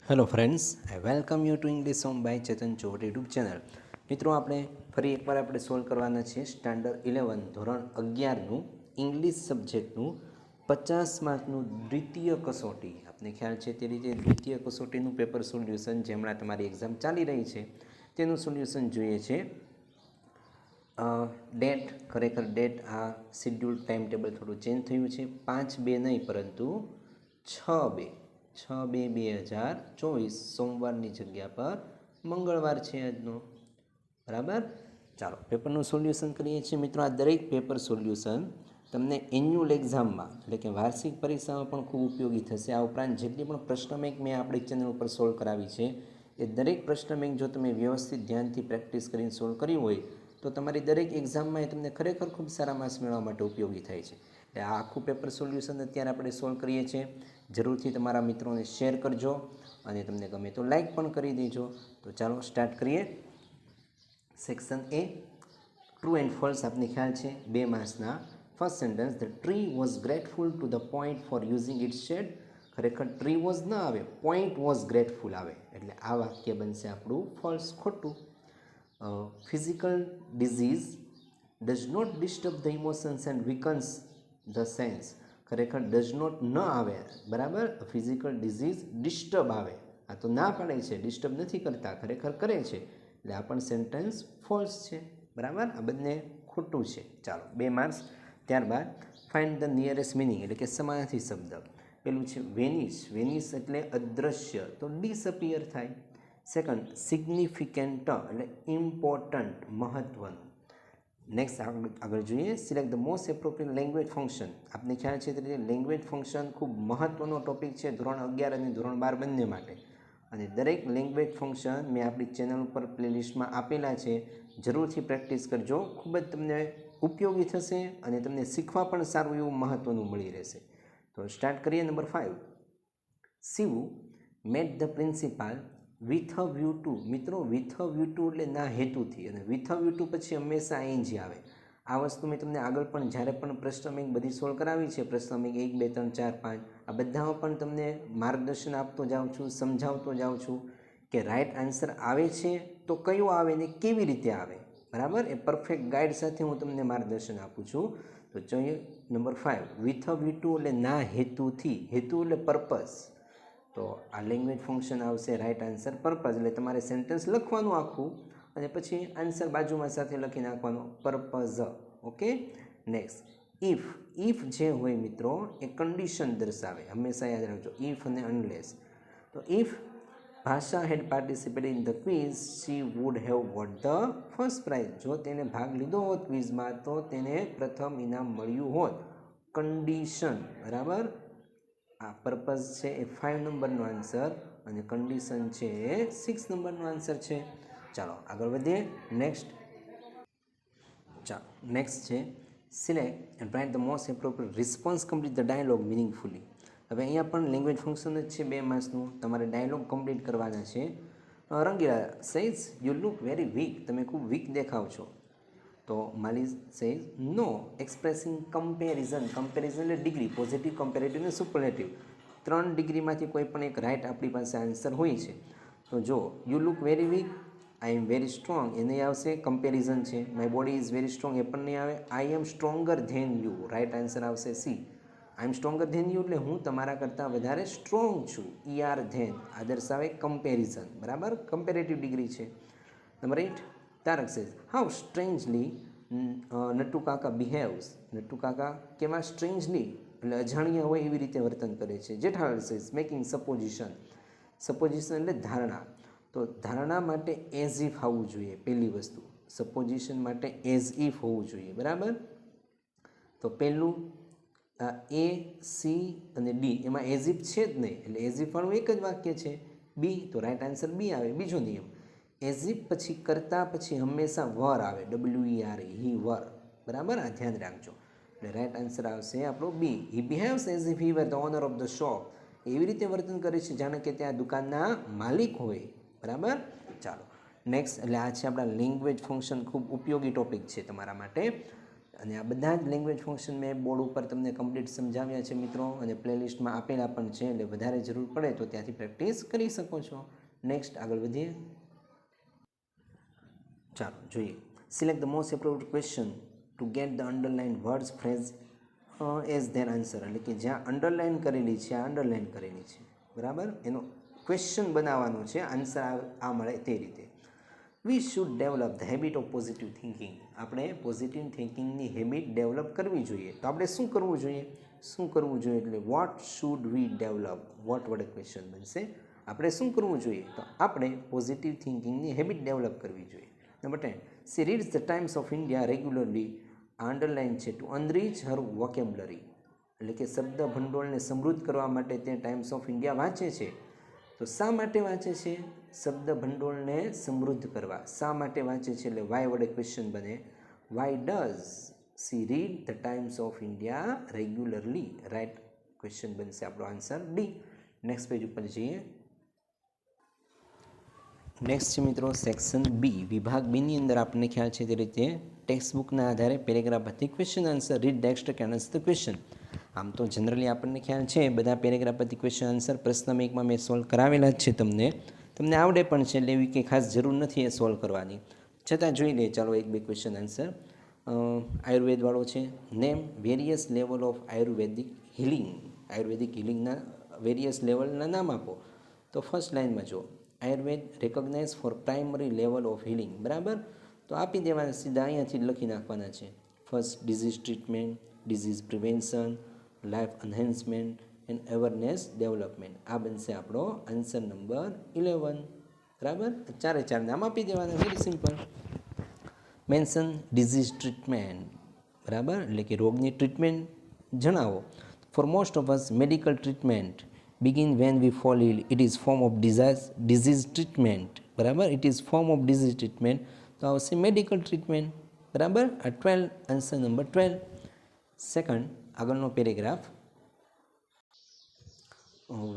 Hello friends, I welcome you to English home by Chetan Chovat YouTube channel. મિત્રો, આપણે ફરી એકવાર સોલ્વ કરવાના છે સ્ટાન્ડર્ડ 11 ધોરણ 11નું ઇંગ્લિશ સબ્જેક્ટનું 50 માર્કનું દ્વિતીય કસોટી. આપને ખ્યાલ છે તે રીતે દ્વિતીય કસોટીનું પેપર સોલ્યુશન જે હમણાં તમારી એક્ઝામ ચાલી રહી છે તેનું સોલ્યુશન જોઈએ છે. ડેટ, ખરેખર ડેટ આ શિડ્યુલ ટાઈમ ટેબલ થોડું ચેન્જ થયું છે. 5/2 નહીં પરંતુ 6/2/2024 સોમવારની જગ્યા પર મંગળવાર છે આજનો. બરાબર, ચાલો પેપરનું સોલ્યુશન કરીએ છીએ. મિત્રો, આ દરેક પેપર સોલ્યુશન તમને એન્યુઅલ એક્ઝામમાં એટલે કે વાર્ષિક પરીક્ષામાં પણ ખૂબ ઉપયોગી થશે. આ ઉપરાંત જેટલી પણ પ્રશ્ન બેંક મેં આપણી ચેનલ ઉપર સોલ્વ કરાવી છે એ દરેક પ્રશ્ન બેંક જો તમે વ્યવસ્થિત ધ્યાનથી પ્રેક્ટિસ કરીને સોલ્વ કરી હોય તો તમારી દરેક એક્ઝામમાં એ તમને ખરેખર ખૂબ સારા માર્ક્સ મેળવવા માટે ઉપયોગી થાય છે. એટલે આ આખું પેપર સોલ્યુશન અત્યારે આપણે સોલ્વ કરીએ છીએ. જરૂરથી તમારા મિત્રોને શેર કરજો અને તમને ગમે તો લાઈક પણ કરી દેજો. તો ચાલો સ્ટાર્ટ કરીએ. Section A, true and false આપને ખ્યાલ છે 2 માર્ક્સના. First sentence, the tree was grateful to the point for using its shade. ખરેખર ટ્રી વોઝ ન આવે, પોઈન્ટ વોઝ ગ્રેટફુલ આવે એટલે આ વાક્ય બનશે આપણું ફોલ્સ, ખોટું. Physical disease does not disturb the emotions and weakens the sense. ખરેખર ડઝ નોટ ન આવે, બરાબર. ફિઝિકલ ડિઝીઝ ડિસ્ટર્બ આવે, આ તો ના પાડે છે, ડિસ્ટર્બ નથી કરતા, ખરેખર કરે છે એટલે આ પણ સેન્ટેન્સ ફોલ્સ છે. બરાબર, આ બંને ખોટું છે. ચાલો 2 માર્ક્સ. ત્યારબાદ ફાઇન્ડ ધ નિયરેસ્ટ મિનિંગ એટલે કે સમાનાર્થી શબ્દ. પેલું છે વેનિશ. વેનિશ એટલે અદૃશ્ય, તો ડિસઅપિયર થાય. સેકન્ડ, સિગ્નિફિકન્ટ એટલે ઇમ્પોર્ટન્ટ, મહત્વનું. નેક્સ્ટ આગળ જોઈએ. Select the most appropriate language function. આપને ખ્યાલ છે તે લેંગ્વેજ ફંક્શન ખૂબ મહત્ત્વનો ટોપિક છે ધોરણ 11 અને ધોરણ 12 બંને માટે. અને દરેક લેંગ્વેજ ફંક્શન મેં આપણી ચેનલ ઉપર પ્લેલિસ્ટમાં આપેલા છે. જરૂરથી પ્રેક્ટિસ કરજો, ખૂબ જ તમને ઉપયોગી થશે અને તમને શીખવા પણ સારું એવું મહત્ત્વનું મળી રહેશે. તો સ્ટાર્ટ કરીએ. Number 5, Shiv met the principal with a view to. મિત્રો, વિથ અ વ્યૂ ટુ એટલે ના હેતુથી, અને વિથ અ વ્યૂ ટુ પછી હંમેશા ING આવે. આ વસ્તુ મેં તમને આગળ પણ જ્યારે પણ પ્રશ્ન બેંક બધી સોલ્વ કરાવી છે, પ્રશ્ન બેંક 1, 2, 3, 4, 5 આ બધામાં પણ તમને માર્ગદર્શન આપતો જાઉં છું, સમજાવતો જાઉં છું કે રાઈટ આન્સર આવે છે તો કયો આવે ને કેવી રીતે આવે. બરાબર, એ પરફેક્ટ ગાઈડ સાથે હું તમને માર્ગદર્શન આપું છું. તો જોઈએ number 5, with a view to એટલે ના હેતુથી. હેતુ એટલે પર્પઝ. તો આ લેંગ્વેજ ફંક્શન આવશે રાઈટ આન્સર પર્પઝ. એટલે તમારે સેન્ટેન્સ લખવાનું આખું અને પછી આન્સર બાજુમાં સાથે લખી નાખવાનો, purpose. Okay. Next, if. If જે હોય મિત્રો એ કન્ડિશન દર્શાવે, હંમેશા યાદ રાખજો, ઇફ અને અનલેસ. તો if Bhasha had participated in the quiz she would have got the first prize. જો તેને ભાગ લીધો હોત ક્વિઝમાં તો તેને પ્રથમ ઇનામ મળ્યું હોત. કન્ડિશન, બરાબર. આ પર્પઝ છે એ 5 નંબરનો આન્સર અને કન્ડિશન છે એ 6 નંબરનો આન્સર છે. ચાલો આગળ વધીએ. નેક્સ્ટ છે select and write the most appropriate response, complete the dialogue મિનિંગફુલી. હવે અહીંયા પણ લેંગ્વેજ ફંક્શન જ છે 2 માર્ક્સનું. તમારે ડાયલોગ કમ્પ્લીટ કરવાના છે. Rangila says you look very weak. તમે ખૂબ વીક દેખાવ છો. તો Mali says no, expressing comparison. Comparison એટલે ડિગ્રી, પોઝિટિવ, કમ્પેરેટિવ અને સુપરલેટિવ. 3 ડિગ્રીમાંથી કોઈ પણ એક રાઈટ આપણી પાસે આન્સર હોય છે. તો જો you look very weak, I am very strong A નહીં આવશે, કમ્પેરિઝન છે. My body is very strong A પણ નહીં આવે. I am stronger than you, right answer આવશે C. I am stronger than you એટલે હું તમારા કરતાં વધારે સ્ટ્રોંગ છું. ER ધેન આ દર્શાવે કમ્પેરિઝન, બરાબર, કમ્પેરેટિવ ડિગ્રી છે. નંબર 8, તારક સેઝ હાઉ સ્ટ્રેન્જલી નટુ કાકા બિહેવ્સ. નટુ કાકા કેવા સ્ટ્રેન્જલી એટલે અજાણ્યા હોય એવી રીતે વર્તન કરે છે. Jethalal says making supposition. Supposition એટલે ધારણા. તો ધારણા માટે એઝ ઇફ આવવું જોઈએ પહેલી વસ્તુ. સપોઝિશન માટે એઝ ઇફ હોવું જોઈએ, બરાબર. તો પહેલું A, C અને D એમાં એઝ ઇફ છે જ નહીં એટલે એઝ ઇફ વાળું એક જ વાક્ય છે બી, તો રાઈટ આન્સર બી આવે. બીજો નિયમ, એઝ ઇફ પછી કરતાં પછી હંમેશા વર આવે, WER, હી વર, બરાબર. આ ધ્યાન રાખજો. એટલે રાઈટ આન્સર આવશે આપણો B. He behaves as if he were the owner of the shop. એવી રીતે વર્તન કરે છે જાણે કે ત્યાં દુકાનના માલિક હોય, બરાબર. ચાલો નેક્સ્ટ, એટલે આ છે આપણા લેંગ્વેજ ફંક્શન. ખૂબ ઉપયોગી ટોપિક છે તમારા માટે. અને આ બધા જ લેંગ્વેજ ફંક્શન મેં બોર્ડ ઉપર તમને કમ્પ્લીટ સમજાવ્યા છે મિત્રો, અને પ્લેલિસ્ટમાં આપેલા પણ છે, એટલે વધારે જરૂર પડે તો ત્યાંથી પ્રેક્ટિસ કરી શકો છો. નેક્સ્ટ આગળ વધીએ. ચાલો જોઈએ. Select the most appropriate question two get the underline words phrase as their answer. એટલે કે જ્યાં અંડરલાઇન કરેલી છે, આ અંડરલાઇન કરેલી છે, બરાબર, એનો ક્વેશ્ચન બનાવવાનો છે, આન્સર આ મળે તે રીતે. We should develop the habit of positive thinking. આપણે પોઝિટિવ થિંકિંગની હેબિટ ડેવલપ કરવી જોઈએ. તો આપણે શું કરવું જોઈએ? એટલે what should we develop, what વડે ક્વેશ્ચન બનશે. આપણે શું કરવું જોઈએ? તો આપણે પોઝિટિવ થિંકિંગની હેબિટ ડેવલપ કરવી જોઈએ. Number 10, C reads the Times of India regularly. Underline છે ટુ અનરીચ હર વોકેબ્યુલરી. એટલે કે શબ્દ ભંડોળને સમૃદ્ધ કરવા માટે તે ટાઈમ્સ ઓફ ઇન્ડિયા વાંચે છે. તો શા માટે વાંચે છે? શબ્દ ભંડોળને સમૃદ્ધ કરવા. શા માટે વાંચે છે? એટલે વાય વડે ક્વેશ્ચન બને. Why does C read the Times of India regularly? Right question બનશે આપણો આન્સર ડી. નેક્સ્ટ પેજ ઉપર જઈએ. નેક્સ્ટ છે મિત્રો સેક્શન બી. વિભાગ બીની અંદર આપણને ખ્યાલ છે તે રીતે ટેક્સ્ટબુકના આધારે પેરેગ્રાફ પરથી question answer. Read the extra can answer the question. આમ તો જનરલી આપણને ખ્યાલ છે બધા પેરેગ્રાફ પરથી ક્વેશ્ચન આન્સર પ્રશ્ન એકમાં મેં સોલ્વ કરાવેલા જ છે. તમને આવડે પણ છે, એટલે એવી કંઈ ખાસ જરૂર નથી એ સોલ્વ કરવાની. છતાં જોઈ લઈએ ચાલો એક બે ક્વેશ્ચન આન્સર. આયુર્વેદવાળો છે. Name various level of Ayurvedic healing. Ayurvedic હિલિંગના વેરિયસ લેવલના નામ આપો. તો ફર્સ્ટ લાઇનમાં જો Ayurveda recognise for primary level of healing, બરાબર. તો આપી દેવાના, સીધા અહીંયાથી લખી નાખવાના છે. First disease treatment, disease prevention, life enhancement and awareness development. આ બનશે આપણો આન્સર નંબર 11, બરાબર. ચારે ચાર નામ આપી દેવાના, very simple. Mention disease treatment, બરાબર, એટલે કે રોગની ટ્રીટમેન્ટ જણાવો. For most of us medical treatment begin when we fall ill. It is form of disease treatment, બરાબર. It is form of disease treatment. તો આવશે મેડિકલ ટ્રીટમેન્ટ, બરાબર. આ 12, આન્સર નંબર 12. સેકન્ડ આગળનો પેરેગ્રાફ.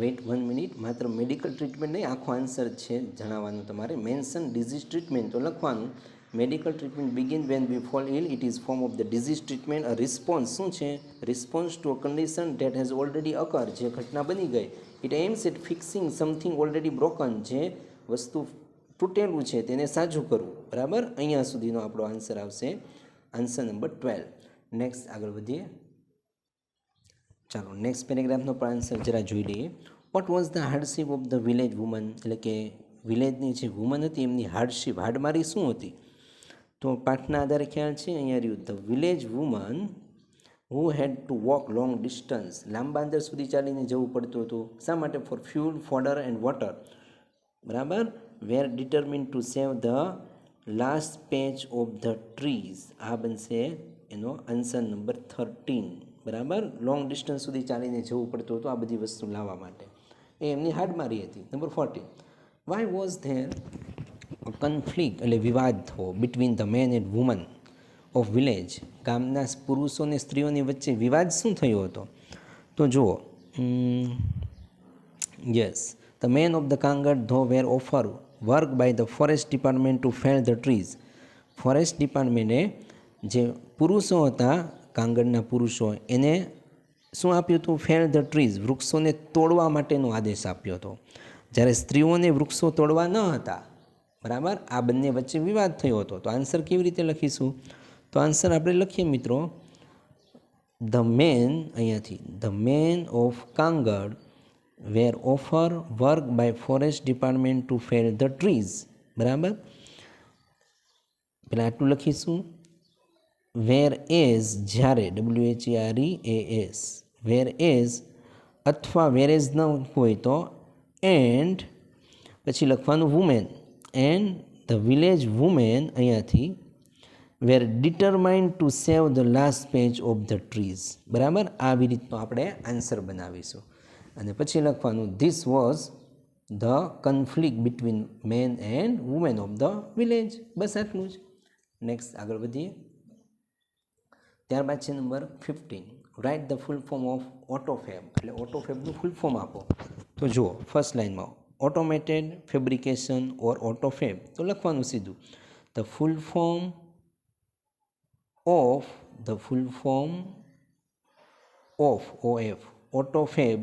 Wait 1 minute. માત્ર medical treatment નહીં, આખો answer છે જણાવવાનું તમારે. મેન્શન ડિઝીઝ ટ્રીટમેન્ટ તો લખવાનું. Medical treatment begin when we fall ill. It is form of the disease treatment. A response શું છે? Response to a condition that has already occur. જે ઘટના બની ગઈ. It aims at fixing something already broken. જે વસ્તુ તૂટેલું છે તેને સાજું કરવું, બરાબર. અહીંયા સુધીનો આપણો આન્સર આવશે, આન્સર નંબર 12. નેક્સ્ટ આગળ વધીએ. ચાલો નેક્સ્ટ પેરેગ્રાફનો પણ આન્સર જરા જોઈ લઈએ. What was the hardship of the village woman. એટલે કે વિલેજની જે વુમન હતી એમની હાર્ડશીપ, હાડમારી શું હતી? તો પાઠના આધારે ખ્યાલ છે અહીંયા રહ્યું. The village woman who had to walk long distance. લાંબા અંતર સુધી ચાલીને જવું પડતું હતું. શા માટે? For fuel, fodder and water, બરાબર. Were determined to save the last patch of the trees. આ બનશે એનો આન્સર નંબર 13, બરાબર. લોંગ ડિસ્ટન્સ સુધી ચાલીને જવું પડતું હતું આ બધી વસ્તુ લાવવા માટે. એ એમની હાડમારી હતી. Number 14, why was there conflict, એટલે વિવાદ થવો, between the man and woman of village. ગામના પુરુષો અને સ્ત્રીઓની વચ્ચે વિવાદ શું થયો હતો? તો જુઓ, yes, the men of the Kangad though were offered work by the forest department to fell the trees. ફોરેસ્ટ ડિપાર્ટમેન્ટે જે પુરુષો હતા, કાંગડના પુરુષો, એને શું આપ્યું હતું? ફેલ ધ ટ્રીઝ, વૃક્ષોને તોડવા માટેનો આદેશ આપ્યો હતો. જ્યારે સ્ત્રીઓને વૃક્ષો તોડવા ન હતા, બરાબર. આ બંને વચ્ચે વિવાદ થયો હતો. તો આન્સર કેવી રીતે લખીશું? તો આન્સર આપણે લખીએ મિત્રો, ધ મેન, અહીંયાથી the men of Kangad were offered work by forest department to fell the trees, બરાબર. પેલા આટલું લખીશું. વેર એઝ, જ્યારે, WHEREAS, વેર એઝ અથવા વેરેઝ ન હોય તો એન્ડ પછી લખવાનું women, and the village women અહીંયાથી were determined to save the last patch of the trees, બરાબર. આવી રીતનો આપણે આન્સર બનાવીશું. અને પછી લખવાનું this was the conflict between man and women of the village. બસ આટલું જ. નેક્સ્ટ આગળ વધીએ. ત્યારબાદ છે number 15, write the full form of Autofab. એટલે ઓટોફેબનું ફૂલ ફોર્મ આપો. તો જુઓ ફર્સ્ટ લાઇનમાં ઓટોમેટેડ ફેબ્રિકેશન ઓર ઓટોફેબ. તો લખવાનું સીધું the full form of the full form of OF AutoFab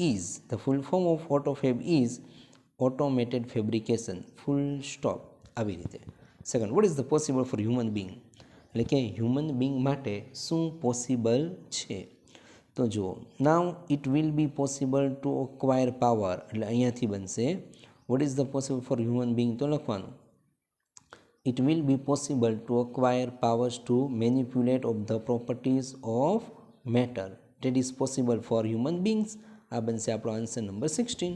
is the full form of AutoFab is automated fabrication full stop આવી રીતે. Second, what is the possible for human being, એટલે કે human being માટે શું possible છે? તો જુઓ, now it will be possible to acquire power, એટલે અહીંયાથી બનશે what is the possible for human being, તો લખવાનું it will be possible to acquire powers to manipulate of the properties of matter that is possible for human beings. આ બનશે આપણો answer number 16.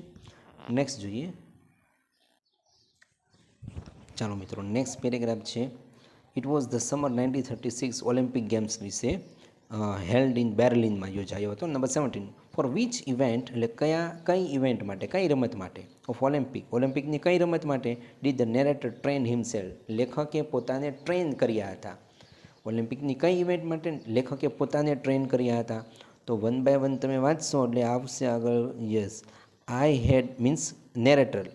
Next જોઈએ. ચાલો મિત્રો, નેક્સ્ટ પેરેગ્રાફ છે. It was the summer 1936 Olympic games વિશે held in બેર્લિનમાં યોજાયો હતો. નંબર 17, ફોર વિચ ઇવેન્ટ, એટલે કઈ ઇવેન્ટ માટે, કઈ રમત માટે, ઓફ ઓલિમ્પિકની કઈ રમત માટે did the narrator trained himself, લેખકે પોતાને ટ્રેન કર્યા હતા. ઓલિમ્પિકની કઈ ઇવેન્ટ માટે લેખકે પોતાને ટ્રેન કર્યા હતા? તો વન બાય વન તમે વાંચશો એટલે આવશે આગળ. યસ, આઈ હેડ મીન્સ નેરેટર,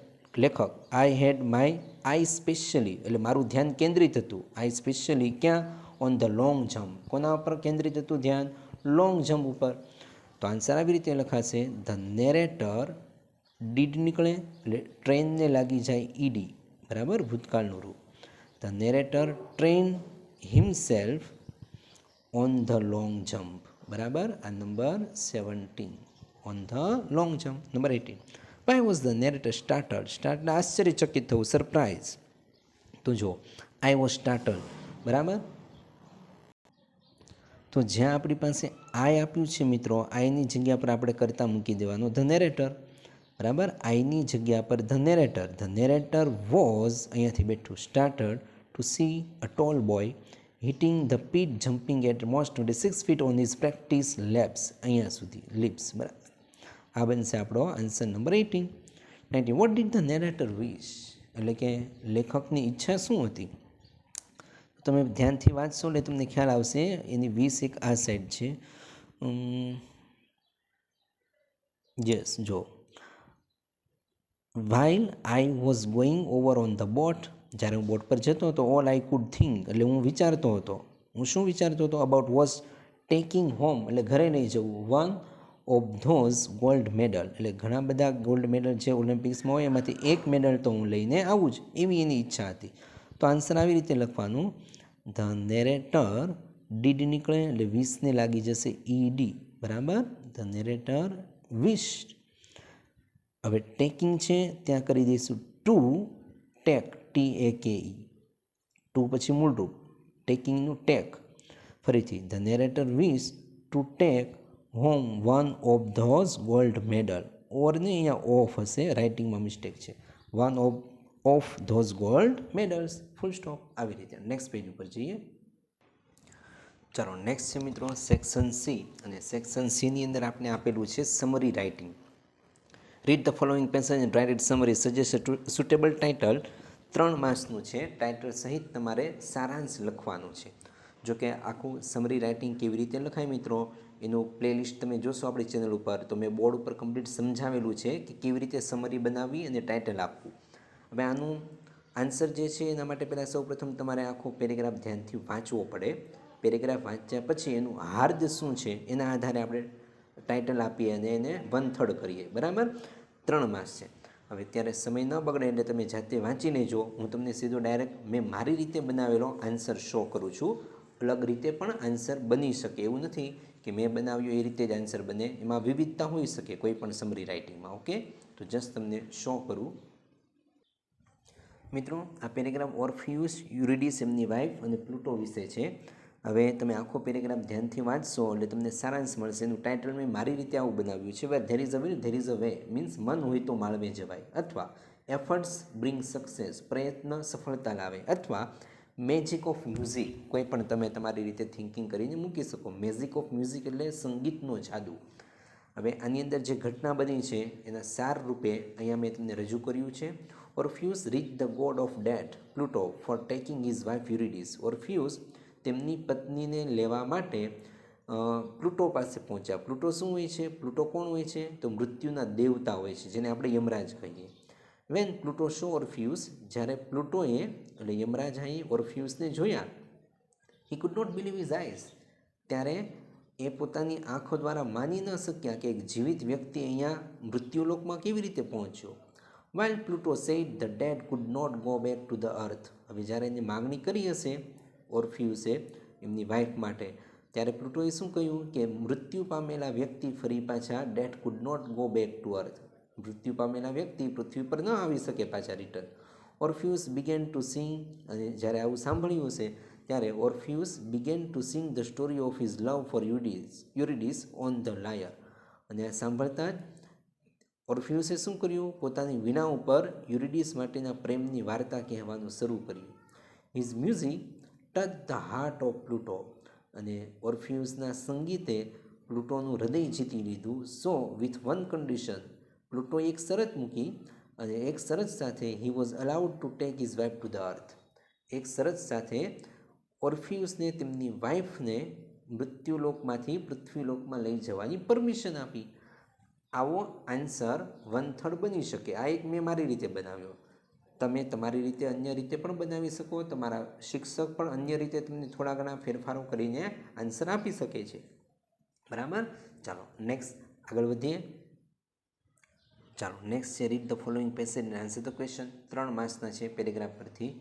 લેખક, આઈ હેડ માય આઈ સ્પેશિયલી, એટલે મારું ધ્યાન કેન્દ્રિત હતું. આઈ સ્પેશિયલી ક્યાં? On the long jump. કોના ઉપર કેન્દ્રિત હતું ધ્યાન? લોંગ જમ્પ ઉપર. તો આન્સર આવી રીતે લખાશે, ધ નેરેટર ડીડ નીકળે એટલે ટ્રેનને લાગી જાય ઈડી, બરાબર, ભૂતકાળનું રૂપ. The narrator trained himself on the long jump, બરાબર. આ number 17, on the long jump. Number 18, why was the narrator startled, સ્ટાર્ટને આશ્ચર્યચકિત થવું, સરપ્રાઇઝ. તો જો આઈ વોઝ સ્ટાર્ટર્ડ, બરાબર. તો જ્યાં આપણી પાસે આઈ આપ્યું છે મિત્રો, આઈની જગ્યા પર આપણે કરતા મૂકી દેવાનો ધ નેરેટર, બરાબર. આઈની જગ્યા પર ધ નેરેટર વોઝ, અહીંયાથી બેઠું, startled to see a tall boy hitting the pit jumping at most 26 feet on his practice leaps, અહીંયા સુધી લિપ્સ, બરાબર. આ બનશે આપણો answer number 18. 19, what did the narrator wish, એટલે કે લેખકની ઈચ્છા શું હતી? તમે ધ્યાનથી વાંચશો એટલે તમને ખ્યાલ આવશે. એની વિશ એક આ સાઈડ છે. યસ, જો, while I was going over on the boat, જ્યારે હું બોટ પર જતો હતો, ઓલ આઈ કુડ થિંક, એટલે હું વિચારતો હતો, હું શું વિચારતો હતો? અબાઉટ વોઝ ટેકિંગ હોમ, એટલે ઘરે નહીં જવું, one of those gold medal, એટલે ઘણા બધા ગોલ્ડ મેડલ જે ઓલિમ્પિક્સમાં હોય એમાંથી એક મેડલ તો હું લઈને આવું જ, એવી એની ઈચ્છા હતી. તો આન્સર આવી રીતે લખવાનું, ધ નેરેટર ડીડ નીકળે એટલે વિશને લાગી જશે ઈડી, બરાબર. ધ નેરેટર વિશ. હવે ટેકિંગ છે ત્યાં કરી દઈશું ટુ ટેક, TAKE, ટુ પછી મૂળરૂપ, ટેકિંગનું ટેક. ફરીથી, the narrator wish to take home one of those gold medal, ઓરને અહીંયા ઓફ હશે, રાઇટિંગમાં મિસ્ટેક છે, one of those gold medals, full stop. આવી રીતે નેક્સ્ટ પેજ ઉપર જઈએ. ચાલો, નેક્સ્ટ છે મિત્રો સેક્શન સી, અને સેક્શન સીની અંદર આપણે આપેલું છે summary writing. Read the following passage and write it summary, suggest suitable title. 3 માર્ક્સનું છે. ટાઇટલ સહિત તમારે સારાંશ લખવાનું છે. જો કે આખું સમરી રાઇટિંગ કેવી રીતે લખાય મિત્રો, એનું પ્લેલિસ્ટ તમે જોશો આપણી ચેનલ ઉપર, તો મેં બોર્ડ ઉપર કમ્પ્લીટ સમજાવેલું છે કે કેવી રીતે સમરી બનાવવી અને ટાઇટલ આપવું. હવે આનું આન્સર જે છે એના માટે પહેલાં સૌપ્રથમ તમારે આખો પેરેગ્રાફ ધ્યાનથી વાંચવો પડે. પેરેગ્રાફ વાંચ્યા પછી એનું હાર્દ શું છે એના આધારે આપણે ટાઇટલ આપીએ અને એને 1/3 કરીએ, બરાબર. 3 માર્ક્સ છે. હવે ત્યારે સમય ન બગડે એટલે તમે જાતે વાંચી લેજો. હું તમને સીધો ડાયરેક્ટ મેં મારી રીતે બનાવેલો આન્સર શો કરું છું. અલગ રીતે પણ આન્સર બની શકે, એવું નથી કે મેં બનાવ્યું એ રીતે જ આન્સર બને, એમાં વિવિધતા હોઈ શકે કોઈ પણ સમરી રાઇટિંગમાં. ઓકે, તો જસ્ટ તમને શો કરું. મિત્રો, આ પેરેગ્રાફ ઓર્ફિયુસ, યુરિડિસ એમની વાઇફ અને પ્લુટો વિશે છે. હવે તમે આખો પેરેગ્રાફ ધ્યાનથી વાંચશો એટલે તમને સારાંશ મળશે. એનું ટાઇટલ મેં મારી રીતે આવું બનાવ્યું છે, where there is a will there is a way, means મન હોય તો માળવે જવાય, અથવા એફર્ટ્સ બ્રિંગ સક્સેસ, પ્રયત્ન સફળતા લાવે, અથવા મેજિક ઓફ મ્યુઝિક, કોઈ પણ તમે તમારી રીતે થિંકિંગ કરીને મૂકી શકો. મેજિક ઓફ મ્યુઝિક એટલે સંગીતનો જાદુ. હવે આની અંદર જે ઘટના બની છે એના સાર રૂપે અહીંયા મેં તમને રજૂ કર્યું છે. Orpheus reach the god of death Pluto for taking his wife Eurydice. Orpheus તેમની પત્નીને લેવા માટે પ્લુટો પાસે પહોંચ્યા. પ્લુટો શું હોય છે? પ્લુટો કોણ હોય છે? તો મૃત્યુના દેવતા હોય છે, જેને આપણે યમરાજ કહીએ. વેન પ્લુટો શો ઓર્ફિયુસ, જ્યારે પ્લુટોએ એટલે યમરાજાએ ઓર્ફિયુસને જોયા, he could not believe his eyes. ત્યારે એ પોતાની આંખો દ્વારા માની ન શક્યા કે એક જીવિત વ્યક્તિ અહીંયા મૃત્યુલોકમાં કેવી રીતે પહોંચ્યો. While Pluto said the dead could not go back to the earth. હવે જ્યારે એને માગણી કરી હશે ઓર્ફ્યુસે એમની વાઇફ માટે, ત્યારે પ્લુટોએ શું કહ્યું કે મૃત્યુ પામેલા વ્યક્તિ ફરી પાછા dead could not go back to earth. મૃત્યુ પામેલા વ્યક્તિ પૃથ્વી પર ન આવી શકે પાછા return. Orpheus began to sing. અને જ્યારે આવું સાંભળ્યું હશે ત્યારે Orpheus began to sing the story of his love for Eurydice on the lyre. અને આ સાંભળતા જ ઓર્ફ્યુસે શું કર્યું, પોતાની વીણા ઉપર યુરિડીસ માટેના પ્રેમની વાર્તા કહેવાનું શરૂ કર્યું. His music touch the heart of Pluto. અને ઓર્ફ્યુસના સંગીતે પ્લુટોનું હૃદય જીતી લીધું. સો વિથ વન કન્ડિશન, પ્લુટોએ એક શરત મૂકી, અને એક શરત સાથે he was allowed to take his wife two the અર્થ. એક શરત સાથે ઓર્ફ્યુસને તેમની વાઇફને મૃત્યુલોકમાંથી પૃથ્વીલોકમાં લઈ જવાની પરમિશન આપી. આવો આન્સર 1/3 બની શકે. આ એક મેં મારી રીતે બનાવ્યો. તમે તમારી રીતે અન્ય રીતે પણ બનાવી શકો. તમારા શિક્ષક પણ અન્ય રીતે તમને થોડા ઘણા ફેરફારો કરીને આન્સર આપી શકે છે. બરાબર. ચાલો નેક્સ્ટ આગળ વધીએ. ચાલો નેક્સ્ટ છે read the following passage and answer the question. 3 માર્ક્સના છે પેરેગ્રાફ પરથી.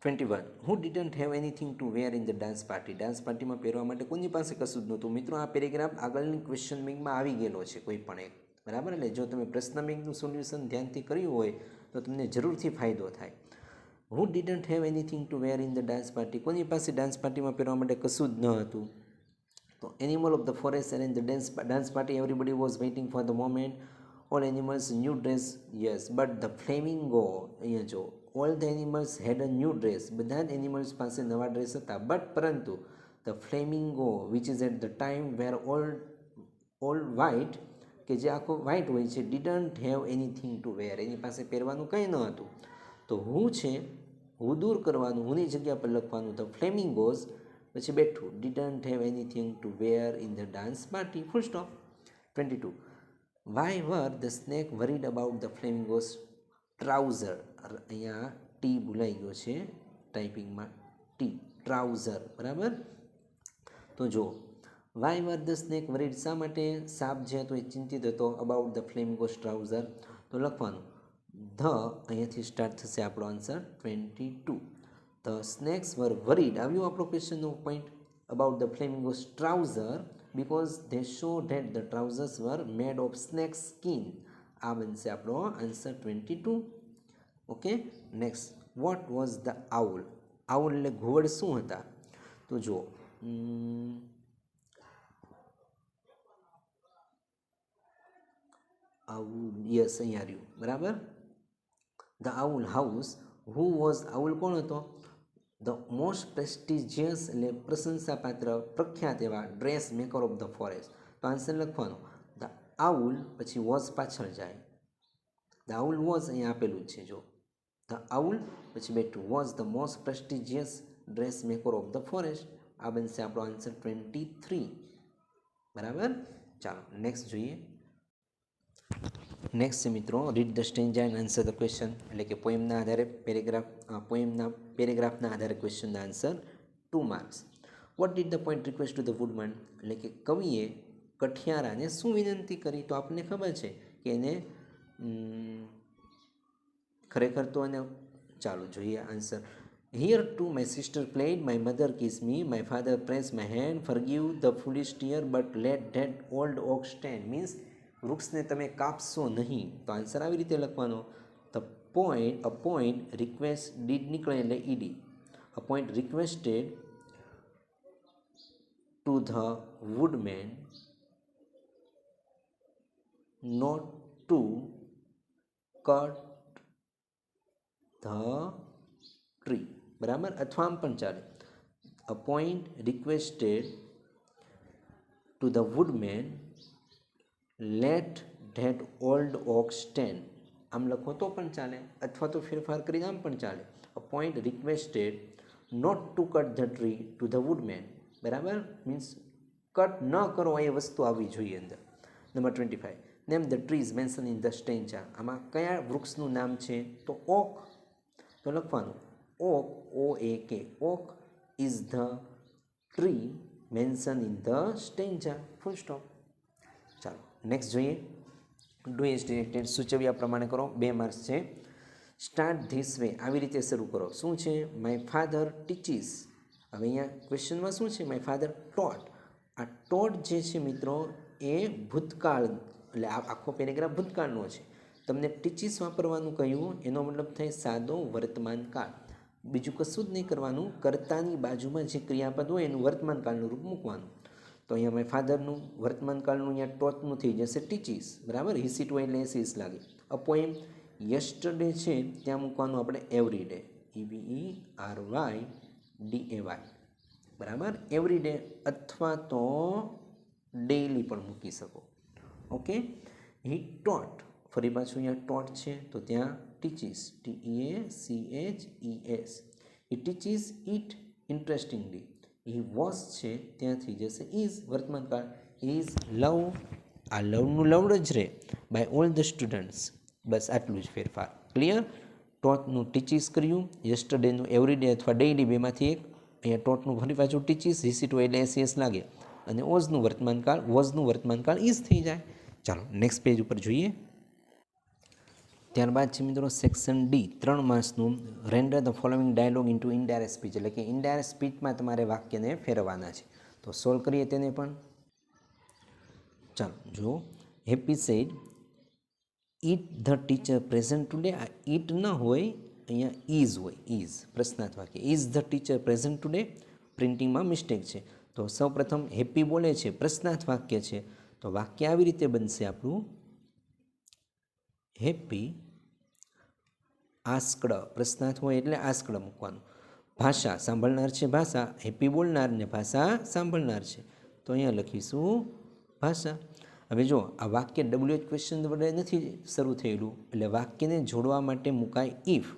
21. Who didn't have anything to wear in the dance party. Dance પાર્ટીમાં પહેરવા માટે કોની પાસે કશું જ નહોતું. મિત્રો આ પેરેગ્રાફ આગળની ક્વેશ્ચન બેંકમાં આવી ગયેલો છે કોઈ પણ એક. બરાબર. એટલે જો તમે પ્રશ્ન બેંકનું સોલ્યુશન ધ્યાનથી કર્યું હોય તો તમને જરૂરથી ફાયદો થાય. Who didn't have anything to wear in the dance party. કોની પાસે ડાન્સ પાર્ટીમાં પહેરવા માટે કશું જ ન હતું. તો animal of the forest and the dance party everybody was waiting for the moment. All animals new dress. Yes but the flamingo. અહીંયા જો all the animals had a new dress. બધા જ એનિમલ્સ પાસે નવા ડ્રેસ હતા. But પરંતુ the flamingo which is at the time were all white, કે જે આખો વ્હાઇટ હોય છે, didn't have anything to wear. એની પાસે પહેરવાનું કંઈ ન હતું. તો હું છે, હું દૂર કરવાનું, હુંની જગ્યા પર લખવાનું ધ ફ્લેમિંગોઝ, પછી બેઠું didn't have anything to wear in the dance party. Full stop. 22. Why were the snake worried about the flamingos trouser. અહીંયા ટી ભૂલાઈ ગયો છે ટાઈપિંગમાં. T trouser. બરાબર. તો જો why were the snake worried, શા માટે સાપ જે હતો એ ચિંતિત હતો અબાઉટ ધ ફ્લેમિંગોઝ ટ્રાઉઝર. તો લખવાનું ધ, અહીંયાથી સ્ટાર્ટ થશે આપણો answer. 22. The snakes were worried, આવ્યું આપણો ક્વેશ્ચનનો point, about the flamingos trouser because they showed that the trousers were made of snake skin. આ બનશે આપણો answer 22. Okay. Next, vote was the owl. Owl એટલે ઘુવડ શું હતા. તો જો આઉલ, યસ અહીંયા રહ્યું. બરાબર. The owl house. Who was, owl કોણ હતો, ધ મોસ્ટ પ્રેસ્ટિજિયસ એટલે પ્રશંસાપાત્ર પ્રખ્યાત એવા dress maker of the forest. તો આન્સર લખવાનો ધ આઉલ, પછી વોઝ પાછળ જાય. ધ આઉલ વોઝ અહીંયા આપેલું જ છે. જો ધ આઉલ પછી બેઠું was the most prestigious dress maker of the forest. આ બનશે આપણો આન્સર 23. બરાબર. ચાલો નેક્સ્ટ જોઈએ. નેક્સ્ટ છે મિત્રો read the stanza and answer the question. એટલે કે પોએમના આધારે પેરેગ્રાફના આધારે ક્વેશ્ચનના answer. 2 marks. What did the poet request to the woodman. એટલે કે કવિએ કઠિયારાને શું વિનંતી કરી. તો આપણને ખબર છે કે એને ખરેખર તો એને, ચાલો જોઈએ answer. Here too my sister played, my mother kiss me, my father press my hand, forgive the foolish tear but let that old oak stand. Means વૃક્ષને તમે કાપશો નહીં. તો આન્સર આવી રીતે લખવાનો. The poet, a poet request, did નીકળે એટલે ED. A point requested to the woodman not to cut the tree. બરાબર. અથવા આમ પણ ચાલે. A point requested to the woodman late that old oak stand. આમ લખો તો પણ ચાલે, અથવા તો ફેરફાર કરીને આમ પણ ચાલે. A point requested not to cut the tree to the woodman. બરાબર. મીન્સ કટ ન કરો એ વસ્તુ આવવી જોઈએ અંદર. Number 25. Name the trees mention in the stanza. આમાં કયા વૃક્ષનું નામ છે. તો ઓક. તો લખવાનું oak, OAK. Oak is the tree mention in the stanza, full stop. ચાલો નેક્સ્ટ જોઈએ. ડુ ઇઝ ડિરેક્ટેડ સૂચવ્યા પ્રમાણે કરો, 2 માર્ક્સ છે. સ્ટાર્ટ ધીસ વે, આવી રીતે શરૂ કરો. શું છે? My father teaches. હવે અહીંયા ક્વેશ્ચનમાં શું છે? My father taught. આ ટોટ જે છે મિત્રો એ ભૂતકાળ, એટલે આખો પેરેગ્રાફ ભૂતકાળનો છે. તમને ટીચીસ વાપરવાનું કહ્યું, એનો મતલબ થાય સાદો વર્તમાન કાળ. બીજું કશું જ નહીં કરવાનું, કર્તાની બાજુમાં જે ક્રિયાપદ હોય એનું વર્તમાન કાળનું રૂપ મૂકવાનું. તો અહીંયા માય ફાધરનું વર્તમાન કાળનું અહીંયા ટોટનું થઈ જશે ટીચીસ, બરાબર. હિસી ટુ એટલે એસીસ લાગે. અ પોએમ યસ્ટરડે છે ત્યાં મૂકવાનું આપણે એવરી ડે, EVERYDAY, બરાબર. એવરી ડે અથવા તો ડેઈલી પણ મૂકી શકો. ઓકે. હી ટોટ, ફરી પાછું અહીંયા ટોટ છે તો ત્યાં teaches, TEACHES. He teaches it interestingly. He was છે ત્યાંથી જશે ઇઝ, વર્તમાન કાળ. ઇઝ લવ, આ લવનું લવડ જ રહે, બાય ઓલ ધ સ્ટુડન્ટ્સ. બસ આટલું જ ફેરફાર. ક્લિયર. ટોટનું ટીચીસ કર્યું, યસ્ટરડેનું એવરીડે અથવા ડેઈલી, બેમાંથી એક. અહીંયા ટોટનું ફરી પાછું ટીચીસ, હિસી ટુ એટલે એસીએસ લાગે, અને ઓઝનું વર્તમાન કાળ, વોઝનું વર્તમાન કાળ ઇઝ થઈ જાય. ચાલો નેક્સ્ટ પેજ ઉપર જોઈએ. ત્યારબાદ છે મિત્રો સેક્શન ડી, 3 માર્ક્સનું. Render the following dialogue into indirect speech, એટલે કે ઇનડાયરેક્ટ સ્પીચમાં તમારે વાક્યને ફેરવવાના છે. તો સોલ્વ કરીએ તેને પણ. ચાલો જુઓ. Happy said it the teacher present today. આ ઇટ ન હોય, અહીંયા ઇઝ હોય, ઇઝ પ્રશ્નાર્થ વાક્ય. Is the teacher present today. પ્રિન્ટિંગમાં મિસ્ટેક છે. તો સૌપ્રથમ હેપી બોલે છે, પ્રશ્નાર્થ વાક્ય છે, તો વાક્ય આવી રીતે બનશે આપણું. હેપી આસ્કડ, પ્રશ્નાર્થ હોય એટલે આસ્કડ મૂકવાનું. ભાષા, સાંભળનાર છે ભાષા, હેપી બોલનાર ને ભાષા સાંભળનાર છે, તો અહીંયા લખીશું ભાષા. હવે જો આ વાક્ય WH ક્વેશ્ચન વડે નથી શરૂ થયેલું, એટલે વાક્યને જોડવા માટે મુકાય ઇફ.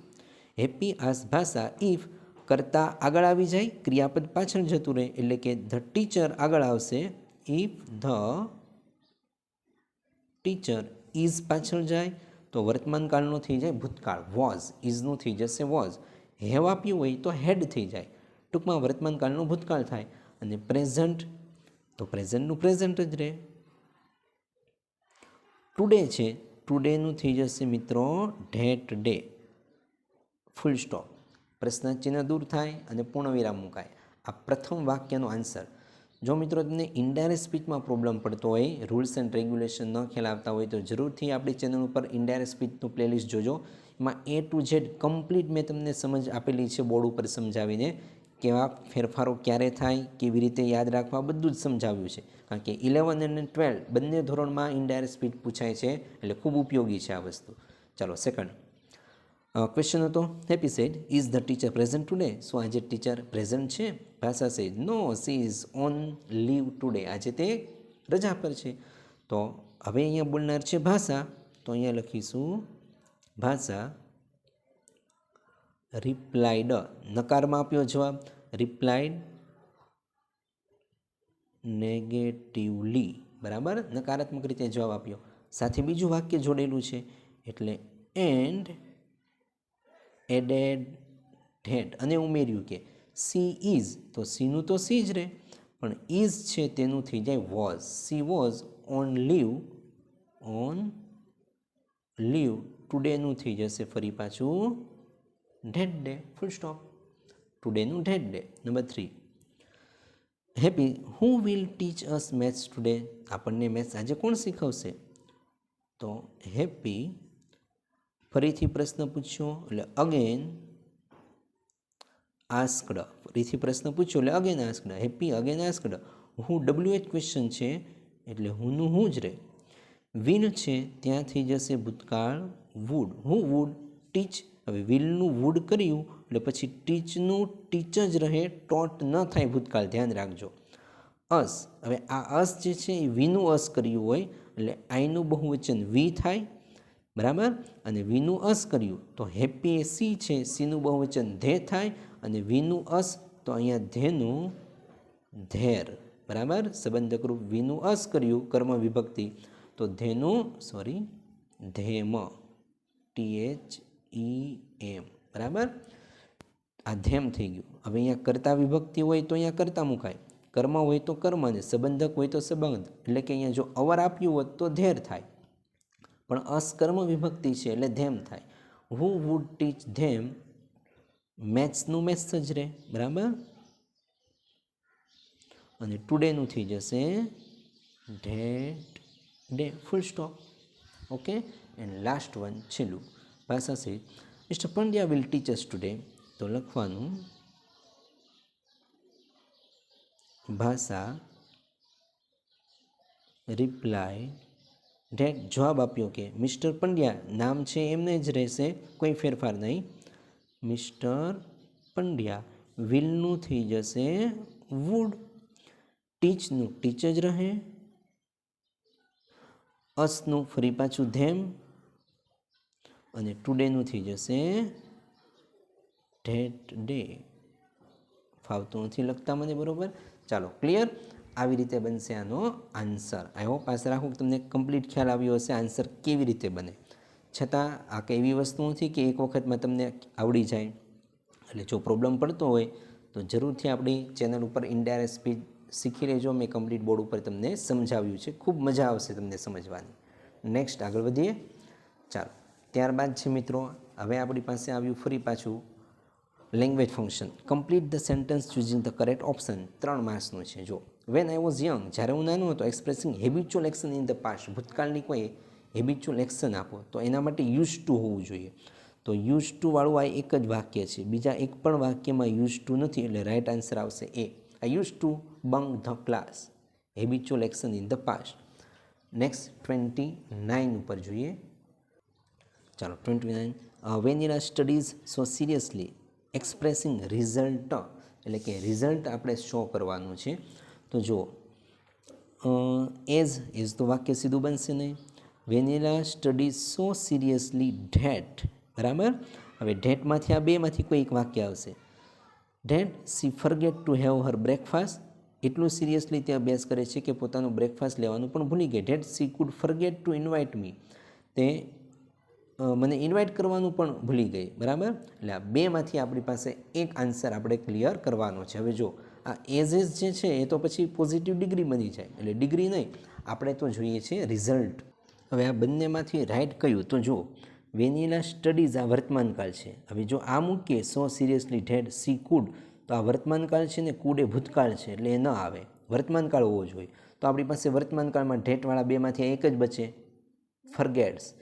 હેપી આસ ભાષા, ઇફ કરતા આગળ આવી જાય, ક્રિયાપદ પાછળ જતું રહે, એટલે કે ધ ટીચર આગળ આવશે. ઇફ ધ ટીચર ઇઝ પાછળ જાય તો વર્તમાન કાળનો થઈ જાય ભૂતકાળ, વોઝ. ઇઝનું થઈ જશે વોઝ. હેવ આપ્યું હોય તો હેડ થઈ જાય, ટૂંકમાં વર્તમાન કાળનો ભૂતકાળ થાય. અને પ્રેઝન્ટ તો પ્રેઝન્ટનું પ્રેઝન્ટ જ રહે. ટુડે છે, ટુડેનું થઈ જશે મિત્રો ધેટ ડે, ફૂલ સ્ટોપ. પ્રશ્ન ચિહ્ન દૂર થાય અને પૂર્ણવિરામ મુકાય. આ પ્રથમ વાક્યનો આન્સર. જો મિત્રો તમને ઇનડાયરેક્ટ સ્પીચમાં પ્રોબ્લેમ પડતો હોય, રૂલ્સ એન્ડ રેગ્યુલેશન ન ખ્યાલ આવતા હોય, તો જરૂરથી આપણી ચેનલ ઉપર ઇનડાયરેક્ટ સ્પીચનું પ્લેલિસ્ટ જોજો. એમાં A to Z કમ્પ્લીટ મેં તમને સમજ આપેલી છે, બોર્ડ ઉપર સમજાવીને કેવા ફેરફારો ક્યારે થાય, કેવી રીતે યાદ રાખવા, બધું જ સમજાવ્યું છે. કારણ કે 11 અને 12 બંને ધોરણમાં ઇનડાયરેક્ટ સ્પીચ પૂછાય છે, એટલે ખૂબ ઉપયોગી છે આ વસ્તુ. ચાલો સેકન્ડ ક્વેશ્ચન હતો. Happy said is the teacher present today. શું આજે ટીચર પ્રેઝન્ટ છે? Bhasha said no, she is on leave today. આજે તે રજા પર છે. તો હવે અહીંયા બોલનાર છે ભાષા, તો અહીંયા લખીશું ભાષા. રિપ્લાઇડ, નકારમાં આપ્યો જવાબ, રિપ્લાઇડ નેગેટિવલી, બરાબર, નકારાત્મક રીતે જવાબ આપ્યો. સાથે બીજું વાક્ય જોડેલું છે, એટલે એન્ડ એડેડ ધેટ, અને ઉમેર્યું કે સી ઇઝ, તો સીનું તો સી જ રહે, પણ ઇઝ છે તેનું થઈ જાય was. She was on leave ટુડેનું થઈ જશે ફરી પાછું ધેટ ડે, ફૂલ સ્ટોપ. ટુડેનું that day. Number 3, Happy who will teach us maths today. આપણને મેથ્સ આજે કોણ શીખવશે? તો હેપી ફરીથી પ્રશ્ન પૂછ્યો એટલે અગેન આસ્કડ, ફરીથી પ્રશ્ન પૂછ્યો એટલે again asked. Happy again asked. હું WH ક્વેશ્ચન છે એટલે હુંનું હું જ રહે. વિલ છે ત્યાંથી જશે ભૂતકાળ વુડ. હું વુડ ટીચ. હવે વિલનું વુડ કર્યું એટલે પછી ટીચનું ટીચ જ રહે, ટોટ ન થાય ભૂતકાળ, ધ્યાન રાખજો. અસ, હવે આ અસ જે છે એ વીનું અસ કર્યું હોય એટલે આઈનું બહુવચન વી થાય, બરાબર. અને વીનું અસ કર્યું તો હેપી એ સી છે, સીનું બહુવચન ધે થાય, અને વીનું અસ તો અહીંયા ધેનું ધેર, બરાબર. સંબંધકરૂપ વીનું અસ કર્યું કર્મ વિભક્તિ, તો ધેનું ધેમ, THEM, બરાબર. આ ધેમ થઈ ગયું. હવે અહીંયા કર્તા વિભક્તિ હોય તો અહીંયા કર્તા મુકાય, કર્મ હોય તો કર્મ, અને સંબંધક હોય તો સંબંધ. એટલે કે અહીંયા જો અવર આપ્યું હોત તો ધેર થાય, પણ અસ્કર્મ વિભક્તિ છે એટલે ધેમ થાય. હુ વુડ ટીચ ધેમ, મેથ્સનું મેથ્સ જ રહે, બરાબર. અને ટુડેનું થઈ જશે that day, full stop. Okay. And last one, છેલ્લું, ભાષા સહિત. Mister Pandya will teach us today, તો લખવાનું ભાષા રિપ્લાય ધેટ, જવાબ આપ્યો કે મિસ્ટર પંડ્યા, નામ છે એમને જ રહેશે, કોઈ ફેરફાર નહીં. મિસ્ટર પંડ્યા, વિલનું થઈ જશે વુડ, ટીચનું ટીચ જ રહે, અસનું ફરી પાછું ધેમ, અને ટુડેનું થઈ જશે ધેટ ડે. ફાવતું નથી લખતા મને, બરાબર. ચાલો, ક્લિયર. આવી રીતે બનશે આનો આન્સર. આઈ હોપ આશા રાખું કે તમને કમ્પ્લીટ ખ્યાલ આવ્યો હશે આન્સર કેવી રીતે બને. છતાં આ કંઈ એવી વસ્તુ નથી કે એક વખતમાં તમને આવડી જાય. એટલે જો પ્રોબ્લેમ પડતો હોય તો જરૂરથી આપણી ચેનલ ઉપર ઇનડાયરેક્ટ સ્પીચ શીખી લેજો. મેં કમ્પ્લીટ બોર્ડ ઉપર તમને સમજાવ્યું છે, ખૂબ મજા આવશે તમને સમજવાની. નેક્સ્ટ આગળ વધીએ. ચાલો, ત્યારબાદ છે મિત્રો, હવે આપણી પાસે આવ્યું ફરી પાછું language function. Complete the sentence choosing the correct option. 3 માર્ક્સનું છે. જો, વેન આઈ વોઝ યંગ, જ્યારે હું નાનો હતો, expressing habitual action in the past, ભૂતકાળની કોઈ હેબિચ્યુઅલ એક્શન આપો તો એના માટે યુઝ ટુ હોવું જોઈએ. તો યુઝ ટુ વાળું આ એક જ વાક્ય છે, બીજા એક પણ વાક્યમાં યુઝ ટુ નથી, એટલે રાઇટ આન્સર આવશે એ. I use to bunk the class, habitual action in the past. Next 29 ઉપર જોઈએ. ચાલો, 29. Vanilla studies so seriously, expressing result, એટલે કે રિઝલ્ટ આપણે શો કરવાનું છે. તો જો એઝ તો વાક્ય સીધું બનશે નહીં. Vanilla studies so seriously that, બરાબર. હવે ધેટમાંથી આ બેમાંથી કોઈ એક વાક્ય આવશે. That she forget two have her breakfast, એટલું સિરિયસલી તે અભ્યાસ કરે છે કે પોતાનું બ્રેકફાસ્ટ લેવાનું પણ ભૂલી ગઈ. That she could forget to invite me, તે મને ઇન્વાઇટ કરવાનું પણ ભૂલી ગઈ, બરાબર. એટલે આ બેમાંથી આપણી પાસે એક આન્સર આપણે ક્લિયર કરવાનો છે. હવે જો આ એઝ જે છે એ તો પછી પોઝિટિવ ડિગ્રી બની જાય, એટલે ડિગ્રી નહીં, આપણે તો જોઈએ છે રિઝલ્ટ. હવે આ બંનેમાંથી રાઇટ કયું? તો જો વેનિલા સ્ટડીઝ આ વર્તમાનકાળ છે. હવે જો આ મૂકીએ સો સિરિયસલી ધેટ સી કુડ, તો આ વર્તમાનકાળ છે ને કુડ એ ભૂતકાળ છે, એટલે એ ન આવે, વર્તમાનકાળ હોવો જોઈએ. તો આપણી પાસે વર્તમાનકાળમાં ધેટવાળા બેમાંથી એક જ બચે, forgets.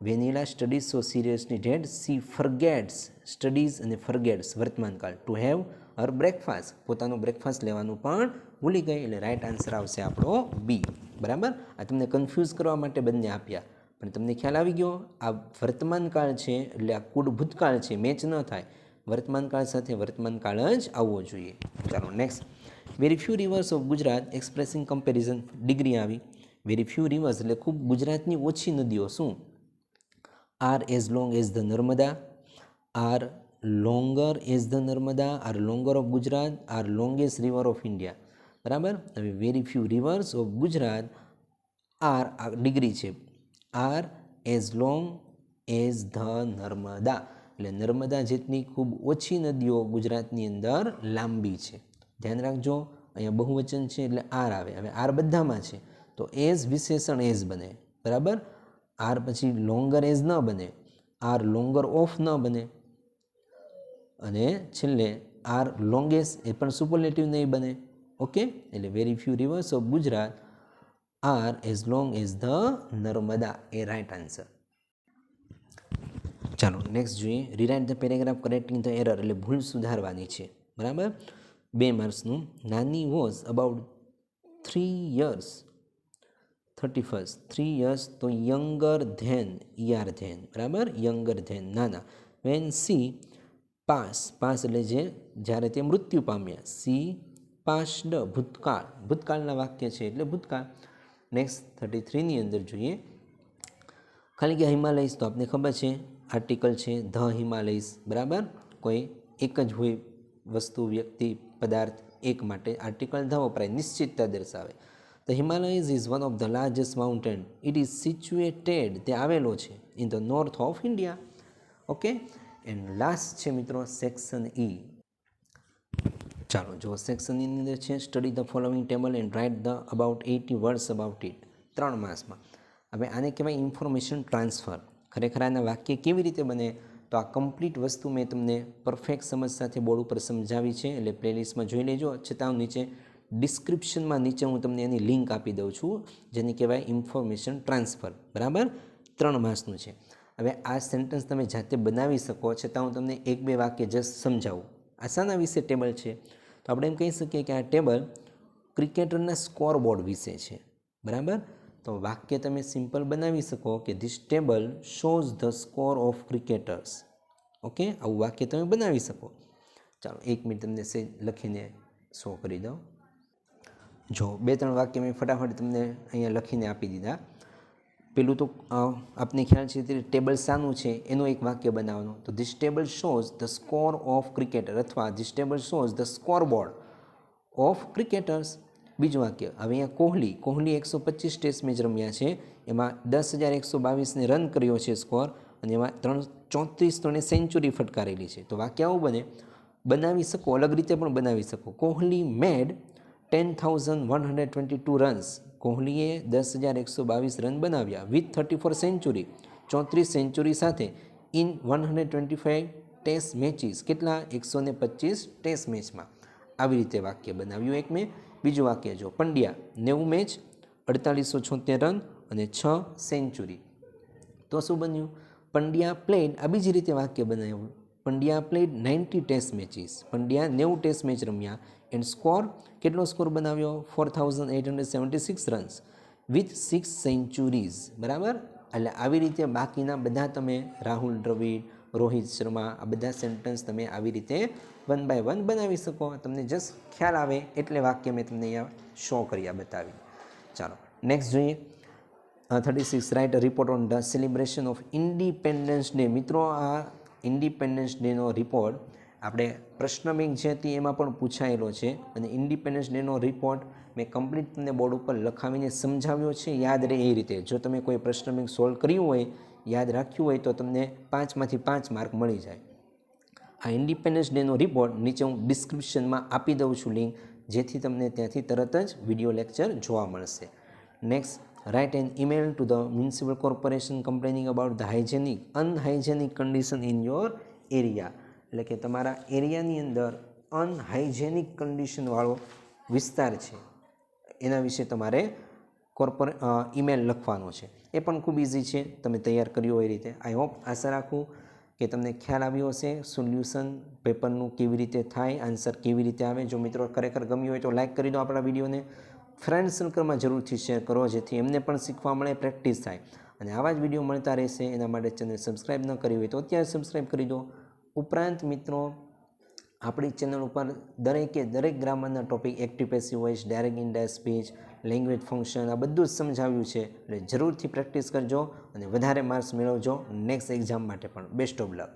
Vanilla studies so seriously that she forgets, studies અને ફરગેટ્સ વર્તમાનકાળ, ટુ હેવ હર બ્રેકફાસ્ટ, પોતાનું બ્રેકફાસ્ટ લેવાનું પણ ભૂલી ગઈ, એટલે રાઇટ આન્સર આવશે આપણો બી, બરાબર. આ તમને કન્ફ્યુઝ કરવા માટે બંને આપ્યા, પણ તમને ખ્યાલ આવી ગયો. આ વર્તમાનકાળ છે એટલે આ કુડ ભૂતકાળ છે, મેચ ન થાય, વર્તમાનકાળ સાથે વર્તમાનકાળ જ આવવો જોઈએ. ચાલો next. Very few rivers of Gujarat expressing comparison, degree આવી. વેરી ફ્યુ રિવર્સ એટલે ખૂબ ગુજરાતની ઓછી નદીઓ. શું? Are as long as the Narmada, are longer as the Narmada, are longer of Gujarat, are longest river of India, બરાબર. હવે very few rivers of Gujarat are, આ ડિગ્રી છે, are as long as the Narmada, એટલે નર્મદા જેટલી ખૂબ ઓછી નદીઓ ગુજરાતની અંદર લાંબી છે. ધ્યાન રાખજો, અહીંયા બહુવચન છે એટલે આર આવે. હવે આર બધામાં છે તો એઝ વિશેષણ એઝ બને, બરાબર. આર પછી લોંગર એઝ ન બને, આર લોંગર ઓફ ન બને, અને છેલ્લે આર લોંગેસ્ટ એ પણ સુપરલેટિવ નહીં બને. ઓકે, એટલે very few rivers of Gujarat are as long as the Narmada, એ રાઇટ આન્સર. ચાલો નેક્સ્ટ જોઈએ. Rewrite the paragraph correcting the error, એટલે ભૂલ સુધારવાની છે, બરાબર. 2 માર્ક્સનું. Nani was about 3 years 31st, 3 years તો યંગર ધેન, યાર ધેન, બરાબર. યંગર ધેન, નાના. વેન સી પાસ, પાસ એટલે જે જ્યારે તે મૃત્યુ પામ્યા. સી પાસ્ડ, ભૂતકાળ, ભૂતકાળના વાક્ય છે એટલે ભૂતકાળ. નેક્સ્ટ 33ની અંદર જોઈએ. ખાલી કે હિમાલયસ તો આપને ખબર છે આર્ટિકલ છે ધ હિમાલયસ, બરાબર. કોઈ એક જ હોય વસ્તુ, વ્યક્તિ, પદાર્થ, એક માટે આર્ટિકલ ધ વપરાય, નિશ્ચિતતા દર્શાવે. The Himalayas is one of the largest mountain, it is situated, તે આવેલો છે, in the north of India. Okay, and last છે મિત્રો સેક્શન ઈ. ચાલો જો સેક્શન ઈની અંદર છે study the following table and write the about 80 words about it. 3 માસમાં. હવે આને કહેવાય ઇન્ફોર્મેશન ટ્રાન્સફર. ખરેખર આના વાક્ય કેવી રીતે બને તો આ કમ્પ્લીટ વસ્તુ મેં તમને પરફેક્ટ સમજ સાથે બોર્ડ ઉપર સમજાવી છે, એટલે પ્લેલિસ્ટમાં જોઈ લેજો. છતાં નીચે ડિસ્ક્રિપ્શનમાં નીચે હું તમને એની લિંક આપી દઉં છું, જેને કહેવાય ઇન્ફોર્મેશન ટ્રાન્સફર. બરાબર, 3 માસનું છે. હવે આ સેન્ટેન્સ તમે જાતે બનાવી શકો, છતાં હું તમને 1-2 વાક્ય જસ્ટ સમજાવું. આ શાના વિશે ટેબલ છે? તો આપણે એમ કહી શકીએ કે આ ટેબલ ક્રિકેટરના સ્કોર બોર્ડ વિશે છે. બરાબર, તો વાક્ય તમે સિમ્પલ બનાવી શકો કે this table shows the score of cricketers. Okay, આવું વાક્ય તમે બનાવી શકો. ચાલો 1 મિનિટ તમને લખીને શો કરી દઉં. જો 2-3 વાક્ય મેં ફટાફટ તમને અહીંયા લખીને આપી દીધા. પેલું તો આપને ખ્યાલ છે તે ટેબલ શાનું છે એનું એક વાક્ય બનાવવાનું. તો this table shows the score of cricketer, અથવા this table shows the score board of cricketers. બીજું વાક્ય, હવે અહીંયા કોહલી 125 ટેસ્ટ મેચ રમ્યા છે, એમાં 10,122ને રન કર્યો છે સ્કોર, અને એમાં 34 સેન્ચુરી ફટકારેલી છે. તો વાક્ય આવું બને. બનાવી શકો, અલગ રીતે પણ બનાવી શકો. કોહલી મેડ 10,122 રન્સ. કોહલીએ 10,122 રન બનાવ્યા વિથ 34 સેન્ચુરી, 34 સેન્ચુરી સાથે, ઇન 125 ટેસ્ટ મેચીસ. કેટલા? 125 ટેસ્ટ મેચમાં. આવી રીતે વાક્ય બનાવ્યું એક મેં. બીજું વાક્ય જો, પંડ્યા 90 મેચ, 4,876 રન અને 6 સેન્ચુરી. તો શું બન્યું? પંડ્યા પ્લેડ, આ બીજી રીતે વાક્ય બનાવ્યું. Pandya played 90 test matches. Pandya 90 test match રમ્યા, એન્ડ સ્કોર, કેટલો સ્કોર બનાવ્યો? 4,876 રન્સ વિથ 6 સેન્ચુરીઝ. બરાબર, એટલે આવી રીતે બાકીના બધા તમે રાહુલ દ્રવિડ, રોહિત શર્મા, આ બધા સેન્ટેન્સ તમે આવી રીતે 1 by 1 બનાવી શકો. તમને જસ્ટ ખ્યાલ આવે એટલે વાક્ય મેં તમને અહીંયા શો કર્યા, બતાવી. ચાલો નેક્સ્ટ જોઈએ. 36 write a report on the celebration of independence day. મિત્રો આ ઇન્ડિપેન્ડન્સ ડેનો રિપોર્ટ આપણે પ્રશ્ન બેંક જે હતી એમાં પણ પૂછાયેલો છે, અને ઇન્ડિપેન્ડન્સ ડેનો રિપોર્ટ મેં કમ્પ્લીટ તમને બોર્ડ ઉપર લખાવીને સમજાવ્યો છે. યાદ રહે એ રીતે. જો તમે કોઈ પ્રશ્ન બેંક સોલ્વ કર્યું હોય, યાદ રાખ્યું હોય, તો તમને 5 માંથી 5 માર્ક મળી જાય. આ ઇન્ડિપેન્ડન્સ ડેનો રિપોર્ટ નીચે હું ડિસ્ક્રિપ્શનમાં આપી દઉં છું લિંક, જેથી તમને ત્યાંથી તરત જ વિડીયો લેક્ચર જોવા મળશે. Next, write an email to the municipal corporation complaining about the unhygienic condition in your area. એટલે કે તમારા એરિયાની અંદર અનહાઇજેનિક કન્ડિશનવાળો વિસ્તાર છે, એના વિશે તમારે ઈમેલ લખવાનો છે. એ પણ ખૂબ ઇઝી છે, તમે તૈયાર કર્યું હોય એ રીતે. આઈ હોપ, આશા રાખું કે તમને ખ્યાલ આવ્યો હશે સોલ્યુશન પેપરનું કેવી રીતે થાય, આન્સર કેવી રીતે આવે. જો મિત્રો ખરેખર ગમ્યું હોય તો લાઇક કરી દો આપણા વિડીયોને. ફ્રેન્ડ સર્કલમાં જરૂરથી શેર કરો, જેથી એમને પણ શીખવા મળે, પ્રેક્ટિસ થાય. અને આવા જ વિડીયો મળતા રહેશે. એના માટે ચેનલ સબસ્ક્રાઈબ ન કરી હોય તો અત્યારે સબસ્ક્રાઈબ કરી દો. ઉપરાંત મિત્રો આપણી ચેનલ ઉપર દરેક ગ્રામરના topic, active passive voice, direct indirect speech, language function, આ બધું જ સમજાવ્યું છે. એટલે જરૂરથી પ્રેક્ટિસ કરજો અને વધારે માર્ક્સ મેળવજો નેક્સ્ટ એક્ઝામ માટે પણ. Best of luck.